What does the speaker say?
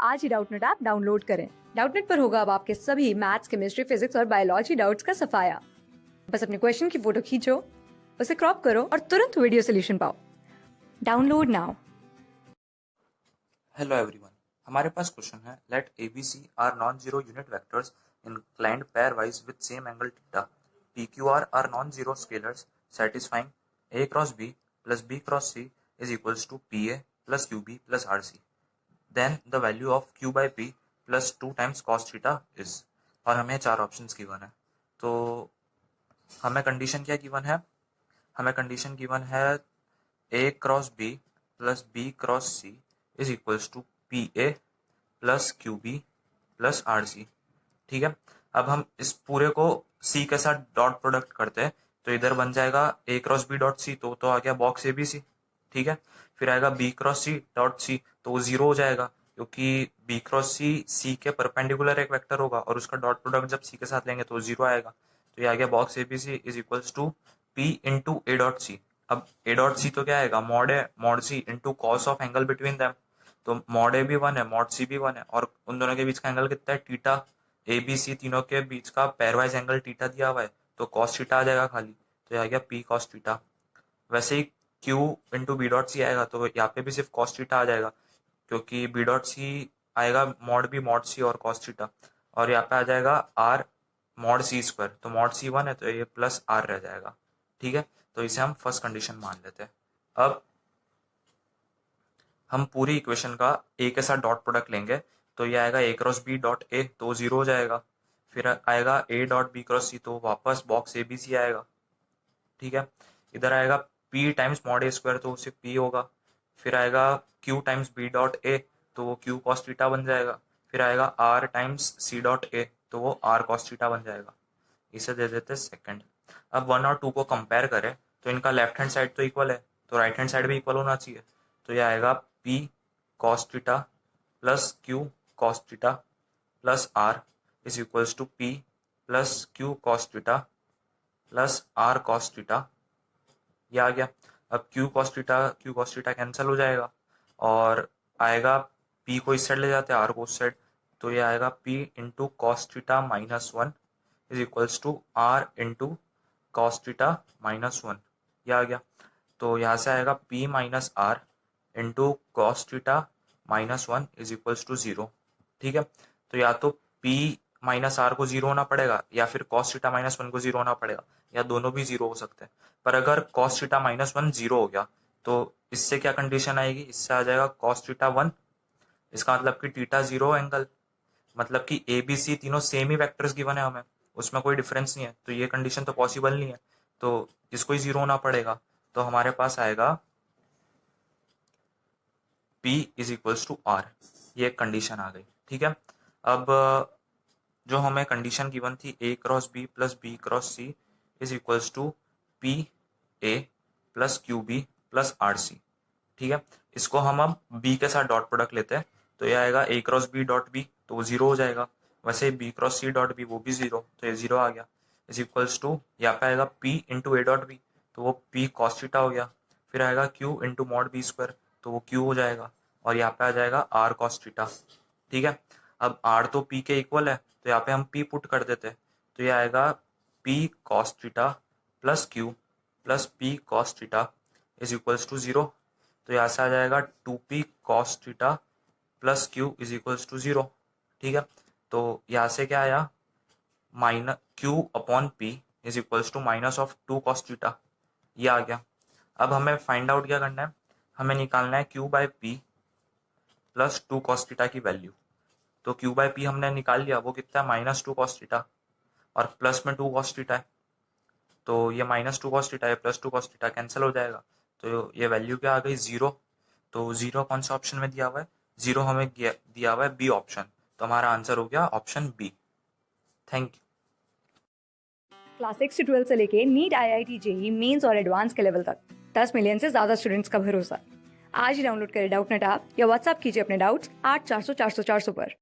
आज ही Doubtnut app download करें। Doubtnut पर होगा अब आपके सभी मैथ्स, केमिस्ट्री, फिजिक्स और बायोलॉजी डाउट्स का सफाया। बस अपने क्वेश्चन की फोटो खींचो, उसे क्रॉप करो और तुरंत वीडियो सोल्यूशन पाओ। Download now. हेलो एवरीवन, हमारे पास क्वेश्चन है let ABC are non zero unit vectors inclined pairwise with same angle theta. PQR are non-zero scalars satisfying A cross B plus B cross C is equals to PA plus QB plus RC. Then the value of Q by P plus 2 times cos theta is. और हमें चार options given है। तो हमें condition क्या given है? हमें condition given है A cross B plus B cross C is equals to PA plus QB plus RC। ठीक है, अब हम इस पूरे को C के साथ डॉट प्रोडक्ट करते हैं तो इधर बन जाएगा A cross B dot C, तो आ गया बॉक्स ABC। ठीक है, फिर आएगा B cross C dot C, तो वो जीरो हो जाएगा क्योंकि B क्रॉस C के परपेंडिकुलर एक वेक्टर होगा और उसका डॉट प्रोडक्ट जब C के साथ लेंगे तो जीरो आएगा। तो ये आ गया box ABC is equals to P into A dot C। अब A डॉट C तो क्या आएगा, मॉड है, mod C into cos of angle between them. तो मॉड A भी वन है, मॉड C भी वन है, और उन दोनों के बीच का एंगल कितना है, थीटा। ए बी सी तीनों के बीच का पेयरवाइज एंगल थीटा दिया हुआ है, तो कॉस थीटा आ जाएगा खाली, तो ये आ गया पी कॉस थीटा। वैसे ही q into b dot c आएगा तो यहाँ पे भी सिर्फ कॉस थीटा आ जाएगा क्योंकि बी डॉट सी आएगा मॉड बी मॉड सी और कॉस थीटा, और यहाँ पे आ जाएगा आर मॉड सी स्क्वायर, तो मॉड सी वन है तो ये प्लस आर रह जाएगा। ठीक है, तो इसे हम फर्स्ट कंडीशन मान लेते हैं। अब हम पूरी इक्वेशन का ए के साथ डॉट प्रोडक्ट लेंगे तो ये आएगा A cross B dot A, तो जीरो हो जाएगा। फिर आएगा ए डॉट बी क्रॉस सी, तो वापस बॉक्स ए बी सी आएगा। ठीक है, इधर आएगा P times mod A square, तो उसे पी होगा। फिर आएगा Q times B dot A, तो वो क्यू कॉस थीटा बन जाएगा। फिर आएगा R times C dot A, तो वो आर कॉस थीटा बन जाएगा। इसे दे देते सेकंड। अब वन और टू को कंपेयर करें तो इनका लेफ्ट हैंड साइड तो इक्वल है, तो राइट हैंड साइड भी इक्वल होना चाहिए। तो ये आएगा P cos theta plus Q cos theta plus R is equals to P plus Q cos theta plus R cos theta. ये आ गया। अब क्यू कॉस थीटा कैंसिल हो जाएगा और आएगा पी को इस साइड ले जाते हैं, आर को उस साइड, तो ये आएगा P into cos theta minus one is equals to R into cos theta minus one. ये आ गया। तो यहाँ से आएगा P minus R into cos theta minus one is equals to zero. ठीक है, तो या तो पी माइनस आर को जीरो होना पड़ेगा या फिर कॉस थीटा माइनस वन को जीरो होना पड़ेगा, या दोनों भी जीरो हो सकते हैं। पर अगर cos theta minus one zero हो गया तो इससे क्या कंडीशन आएगी, इससे आ जाएगा कॉस थीटा वन। इसका मतलब कि थीटा जीरो एंगल, मतलब कि ए बी सी तीनों सेम ही वेक्टर्स गिवन है हमें, उसमें कोई डिफरेंस नहीं है, तो ये कंडीशन तो पॉसिबल नहीं है, तो इसको ही जीरो होना पड़ेगा। तो हमारे पास आएगा P is equals to R, ये कंडीशन आ गई। ठीक है, अब जो हमें कंडीशन गिवन थी A cross B plus B cross C is equals to P A plus Q B plus R C. ठीक है, इसको हम अब बी के साथ डॉट प्रोडक्ट लेते हैं तो ये आएगा A cross B dot B, तो वो जीरो हो जाएगा। वैसे B cross C dot B वो भी जीरो, तो ये जीरो आ गया। इज इक्वल्स टू यहाँ पे आएगा P into A dot B, तो वो पी कॉस थीटा हो गया। फिर आएगा Q into mod B square, तो वो क्यू हो जाएगा, और यहाँ पे आ जाएगा आर कॉस थीटा। ठीक है, अब आर तो पी के इक्वल है तो यहाँ पे हम पी पुट कर देते हैं, तो ये आएगा P cos theta plus Q plus P cos theta is equals to zero. तो यहाँ से आ जाएगा two P cos theta plus Q is equals to zero. ठीक है, तो यहाँ से क्या आया, minus Q upon P is equals to minus of two cos theta, ये आ गया। अब हमें फाइंड आउट क्या करना है, हमें निकालना है Q by P plus two cos theta की वैल्यू। तो क्यू बाय पी हमने निकाल लिया, वो कितना है, माइनस टू कॉस थीटा, और प्लस में टू कॉस थीटा है, तो ये माइनस टू कॉस थीटा है plus two cos theta cancel हो जाएगा, तो ये वैल्यू क्या आ गई, जीरो। तो जीरो कौन सा ऑप्शन में दिया हुआ है, जीरो हमें दिया हुआ है बी ऑप्शन, तो हमारा आंसर हो गया option B. Thank you. Class 6 से 12 से लेके नीट, IIT, JEE मेंस और एडवांस के लेवल तक 10 मिलियन से ज्यादा स्टूडेंट्स का भरोसा। आज ही डाउनलोड करें डाउटनेट ऐप या व्हाट्सएप कीजिए अपने डाउट्स 8400 400 400 पर।